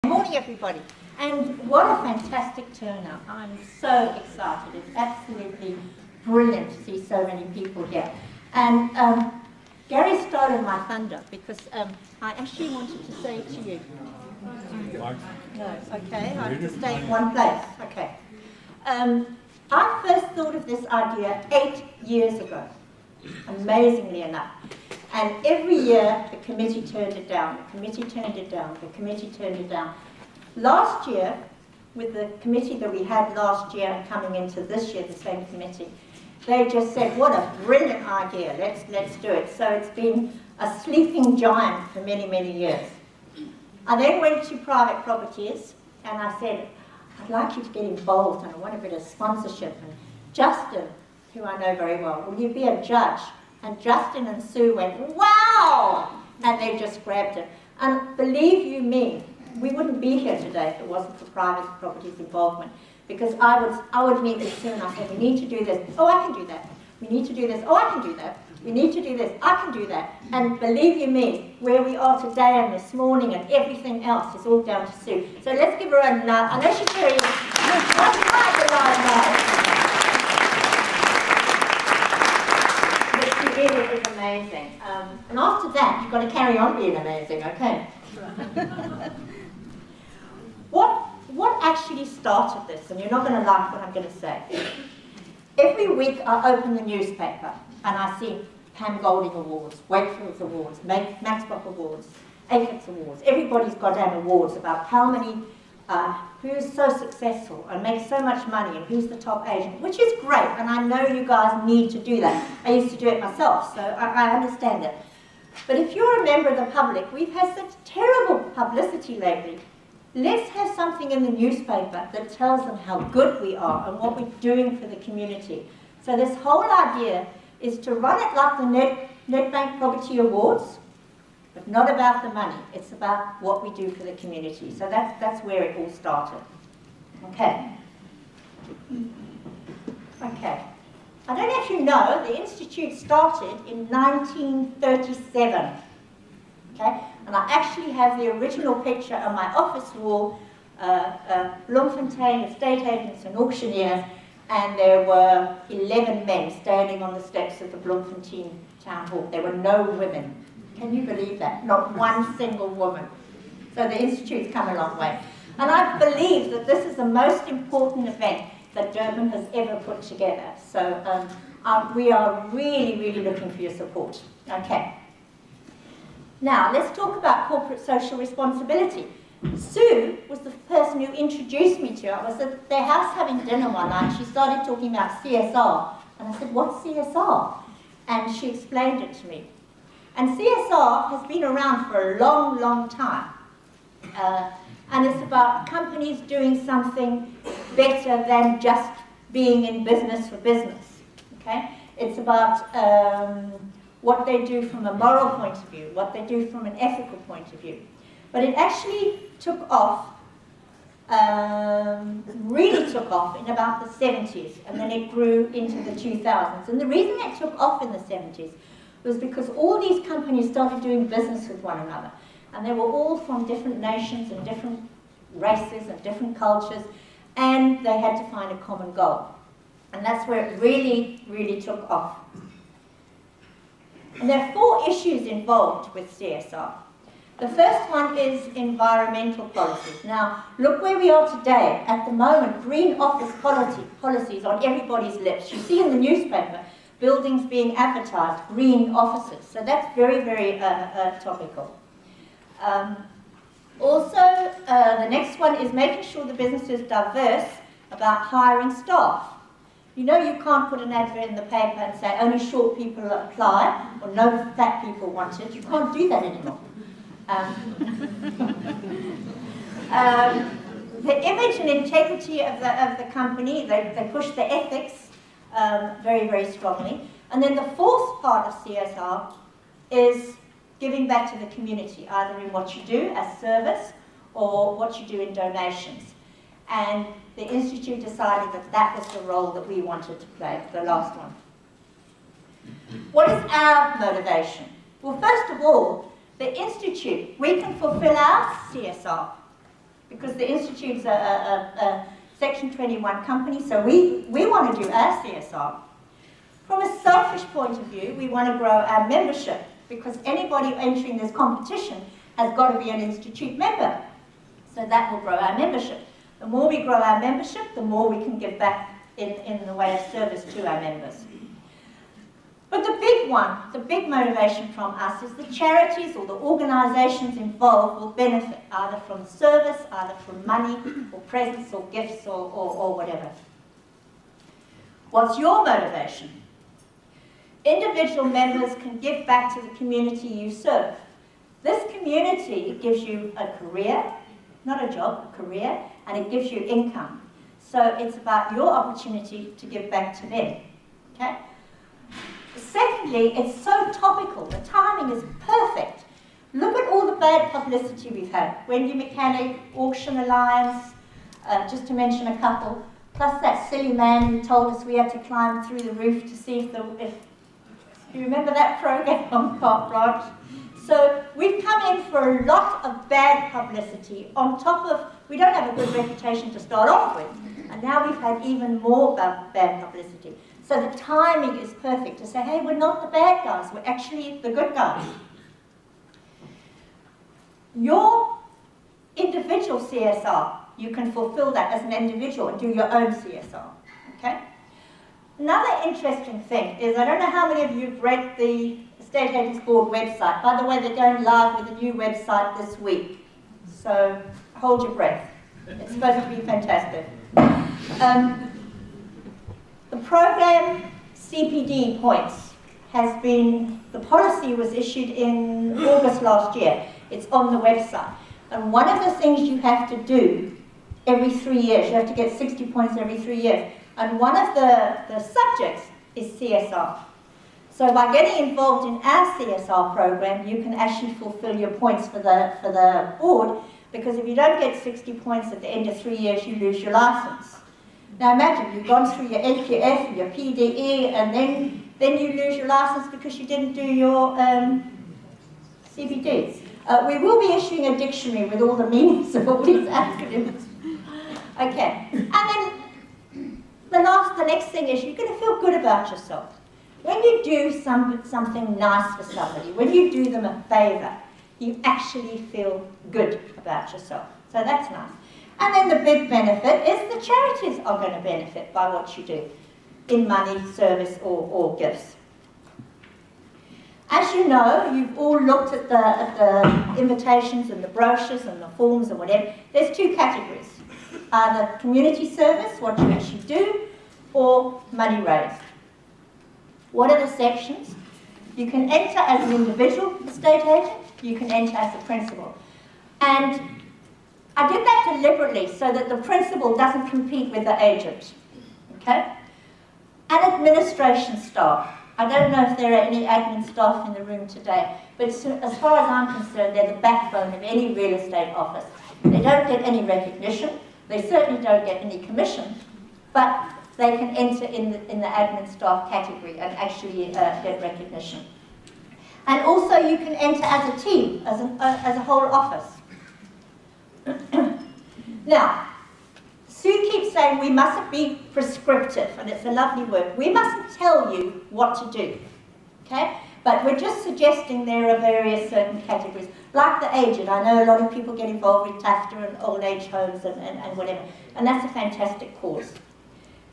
Good morning, everybody. And what a fantastic turnout. I'm so excited. It's absolutely brilliant to see so many people here. And Gary started my thunder because I actually wanted to say to you. No, okay, I have to stay in one place. Okay. I first thought of this idea 8 years ago, amazingly enough. And every year the committee turned it down, the committee turned it down, the committee turned it down. Last year, with the committee that we had last year and coming into this year, the same committee, they just said, what a brilliant idea, let's do it. So it's been a sleeping giant for many, many years. I then went to private properties and I said, I'd like you to get involved and I want a bit of sponsorship. And Justin, who I know very well, will you be a judge? And Justin and Sue went, wow! And they just grabbed it. And believe you me, we wouldn't be here today if it wasn't for private properties involvement. Because I would meet with Sue and I said, we need to do this. Oh, I can do that. We need to do this. Oh, I can do that. We need to do this. I can do that. And believe you me, where we are today and this morning and everything else is all down to Sue. So let's give her a nod. I know she's very... What's right, the It really is amazing. And after that, you've got to carry on being amazing, okay? What actually started this, and you're not going to like what I'm going to say. Every week I open the newspaper and I see Pam Golding Awards, Wakefield's Awards, Max Bock Awards, Aphex Awards. Everybody's got damn awards about how many, who's so successful and makes so much money and who's the top agent, which is great, and I know you guys need to do that. I used to do it myself, so I understand it. But if you're a member of the public, we've had such terrible publicity lately. Let's have something in the newspaper that tells them how good we are and what we're doing for the community. So this whole idea is to run it like the Nedbank Property Awards, but not about the money. It's about what we do for the community. So that's where it all started. Okay. Okay. I don't know if you know, the Institute started in 1937. Okay? And I actually have the original picture on my office wall, Bloemfontein estate agents and auctioneers, and there were 11 men standing on the steps of the Bloemfontein Town Hall. There were no women. Can you believe that? Not one single woman. So the Institute's come a long way. And I believe that this is the most important event that Durban has ever put together. So we are really, really looking for your support. Okay. Now, let's talk about corporate social responsibility. Sue was the person who introduced me to it. I was at their house having dinner one night. She started talking about CSR. And I said, what's CSR? And she explained it to me. And CSR has been around for a long, long time. And it's about companies doing something better than just being in business for business. Okay? It's about what they do from a moral point of view, what they do from an ethical point of view. But it actually took off, really took off in about the 70s, and then it grew into the 2000s. And the reason it took off in the 70s was because all these companies started doing business with one another. And they were all from different nations and different races and different cultures, and they had to find a common goal. And that's where it really, really took off. And there are 4 issues involved with CSR. The first one is environmental policies. Now, look where we are today. At the moment, green office policies on everybody's lips. You see in the newspaper, buildings being advertised, green offices. So that's very, very topical. Also, the next one is making sure the business is diverse about hiring staff. You know you can't put an advert in the paper and say only short people apply or no fat people want it. You can't do that anymore. The image and integrity of the company, they push the ethics very, very strongly. And then the 4th part of CSR is giving back to the community, either in what you do as service or what you do in donations. And the Institute decided that that was the role that we wanted to play, the last one. What is our motivation? Well, first of all, the Institute, we can fulfill our CSR because the Institute's a Section 21 company, so we want to do our CSR. From a selfish point of view, we want to grow our membership, because anybody entering this competition has got to be an Institute member. So that will grow our membership. The more we grow our membership, the more we can give back in the way of service to our members. But the big one, the big motivation from us is the charities or the organisations involved will benefit either from service, either from money, or presents, or gifts, or whatever. What's your motivation? Individual members can give back to the community you serve. This community gives you a career, not a job, a career, and it gives you income. So it's about your opportunity to give back to them. Okay? Secondly, it's so topical. The timing is perfect. Look at all the bad publicity we've had. Wendy Mechanic, Auction Alliance, just to mention a couple, plus that silly man who told us we had to climb through the roof to see if you remember that program on Carte Blanche? So we've come in for a lot of bad publicity on top of, we don't have a good reputation to start off with, and now we've had even more bad publicity. So the timing is perfect to say, hey, we're not the bad guys, we're actually the good guys. Your individual CSR, you can fulfill that as an individual and do your own CSR, okay? Another interesting thing is, I don't know how many of you have read the Estate Agents Board website. By the way, they're going live with a new website this week. So hold your breath. It's supposed to be fantastic. The program CPD points has been, the policy was issued in August last year. It's on the website. And one of the things you have to do every 3 years, you have to get 60 points every 3 years. And one of the subjects is CSR. So by getting involved in our CSR program, you can actually fulfill your points for the board, because if you don't get 60 points at the end of 3 years, you lose your license. Now imagine, you've gone through your NQF, your PDE, and then you lose your license because you didn't do your CPD. We will be issuing a dictionary with all the meanings of all these acronyms. Okay, and then the next thing is you're going to feel good about yourself. When you do something nice for somebody, when you do them a favour, you actually feel good about yourself. So that's nice. And then the big benefit is the charities are going to benefit by what you do in money, service, or gifts. As you know, you've all looked at the invitations and the brochures and the forms and whatever. There's two categories. Either community service, what you actually do, or money raised. What are the sections? You can enter as an individual estate agent, you can enter as a principal. And I did that deliberately so that the principal doesn't compete with the agent. Okay? And administration staff. I don't know if there are any admin staff in the room today, but as far as I'm concerned, they're the backbone of any real estate office. They don't get any recognition, they certainly don't get any commission, but they can enter in the admin staff category and actually get recognition. And also you can enter as a team, as a whole office. Now, Sue keeps saying we mustn't be prescriptive, and it's a lovely word. We mustn't tell you what to do, okay? But we're just suggesting there are various certain categories. Like the aged, I know a lot of people get involved with TAFTA and old age homes and whatever, and that's a fantastic cause.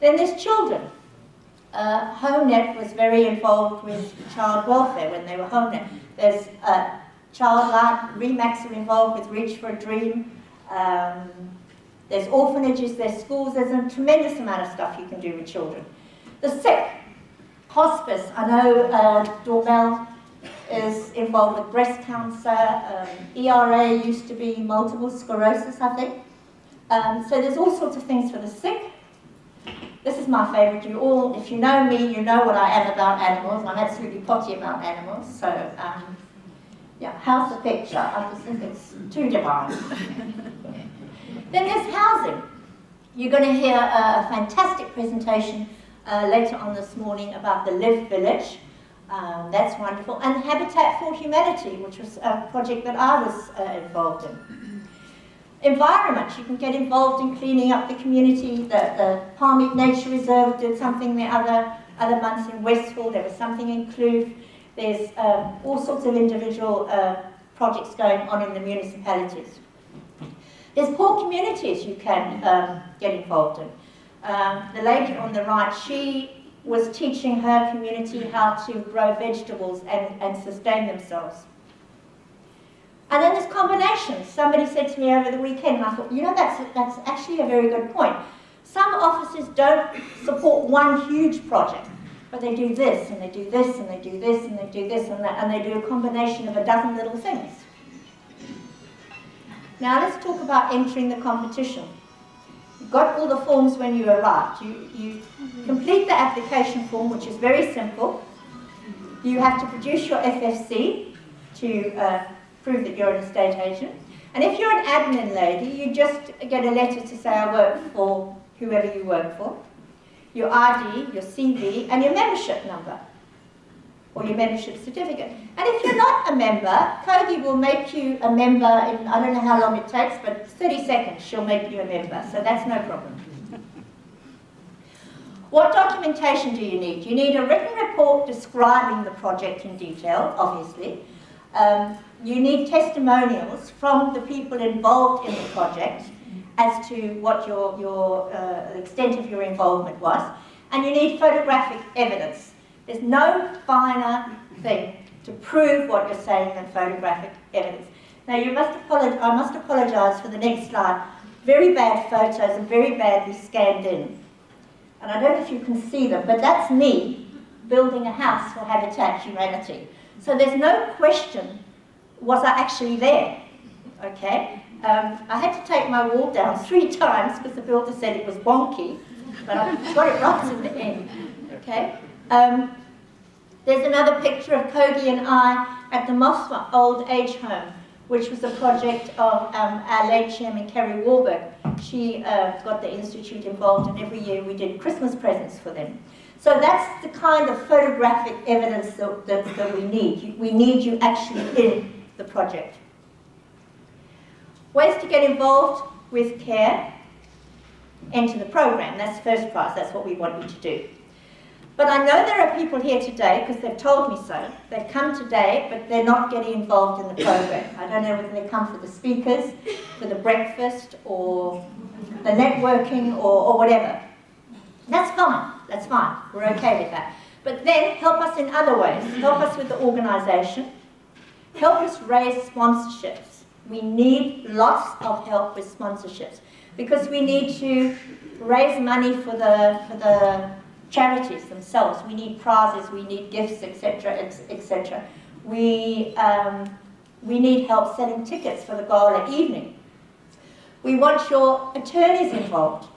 Then there's children. HomeNet was very involved with child welfare when they were HomeNet. There's Childline, Remax are involved with Reach for a Dream. There's orphanages, there's schools, there's a tremendous amount of stuff you can do with children. The sick, hospice, I know Durban is involved with breast cancer, ERA used to be multiple sclerosis, I think. So there's all sorts of things for the sick. This is my favourite. You all, if you know me, you know what I am about animals. I'm absolutely potty about animals. So, yeah, how's the picture? I just think it's too divine. Then there's housing. You're going to hear a fantastic presentation later on this morning about the Live Village. That's wonderful. And Habitat for Humanity, which was a project that I was involved in. Environment, you can get involved in cleaning up the community. The Palmead Nature Reserve did something the other months in Westfield. There was something in Kloof. There's all sorts of individual projects going on in the municipalities. There's poor communities you can get involved in. The lady on the right, she was teaching her community how to grow vegetables and sustain themselves. And then there's combinations. Somebody said to me over the weekend, and I thought, you know, that's actually a very good point. Some offices don't support one huge project, but they do this, and they do this, and they do this, and they do this, and that, and they do a combination of a dozen little things. Now let's talk about entering the competition. You've got all the forms when you arrived. You complete the application form, which is very simple. You have to produce your FFC to prove that you're an estate agent. And if you're an admin lady, you just get a letter to say, I work for whoever you work for, your ID, your CV, and your membership number, or your membership certificate. And if you're not a member, Kogi will make you a member in, I don't know how long it takes, but 30 seconds she'll make you a member, so that's no problem. What documentation do you need? You need a written report describing the project in detail, obviously. You need testimonials from the people involved in the project as to what the extent of your involvement was, and you need photographic evidence. There's no finer thing to prove what you're saying than photographic evidence. Now I must apologise for the next slide. Very bad photos and very badly scanned in. And I don't know if you can see them, but that's me building a house for Habitat Humanity. So there's no question, was I actually there? Okay? I had to take my wall down 3 times because the builder said it was wonky, but I got it right in the end. Okay? There's another picture of Kogi and I at the Mosma Old Age Home, which was a project of our late chairman, Kerry Warburg. She got the Institute involved, and every year we did Christmas presents for them. So that's the kind of photographic evidence that we need. We need you actually in the project. Ways to get involved with CARE. Enter the program. That's the first prize. That's what we want you to do. But I know there are people here today, because they've told me so. They've come today, but they're not getting involved in the program. I don't know whether they come for the speakers, for the breakfast, or the networking, or whatever. That's fine. That's fine. We're okay with that. But then help us in other ways. Help us with the organisation. Help us raise sponsorships. We need lots of help with sponsorships because we need to raise money for the charities themselves. We need prizes, we need gifts, etc., etc. We need help selling tickets for the gala evening. We want your attorneys involved.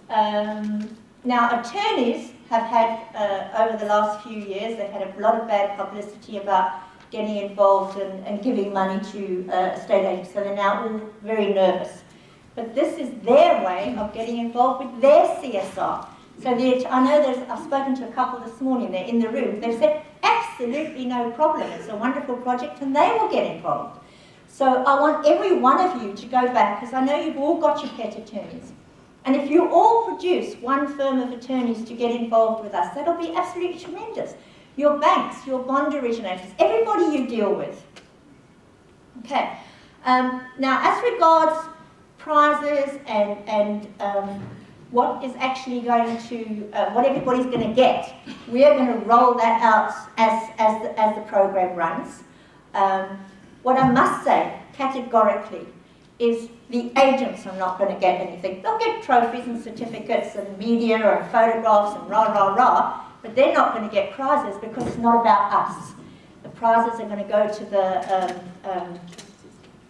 Now, attorneys have had, over the last few years, they've had a lot of bad publicity about getting involved and giving money to estate agents, so they're now all very nervous. But this is their way of getting involved with their CSR. So I know I've spoken to a couple this morning, they're in the room, they've said, absolutely no problem, it's a wonderful project and they will get involved. So I want every one of you to go back, because I know you've all got your pet attorneys. And if you all produce one firm of attorneys to get involved with us, that'll be absolutely tremendous. Your banks, your bond originators, everybody you deal with. Okay. Now, as regards prizes and what is actually going to, what everybody's going to get, we are going to roll that out as the program runs. What I must say categorically is the agents are not going to get anything. They'll get trophies and certificates and media and photographs and rah, rah, rah, but they're not going to get prizes because it's not about us. The prizes are going to go to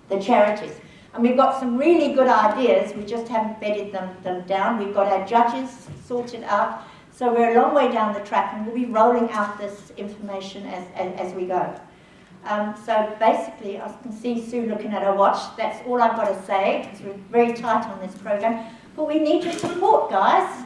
the charities. And we've got some really good ideas, we just haven't bedded them down. We've got our judges sorted out, so we're a long way down the track and we'll be rolling out this information as we go. So basically, I can see Sue looking at her watch. That's all I've got to say, because we're very tight on this program. But we need your support, guys.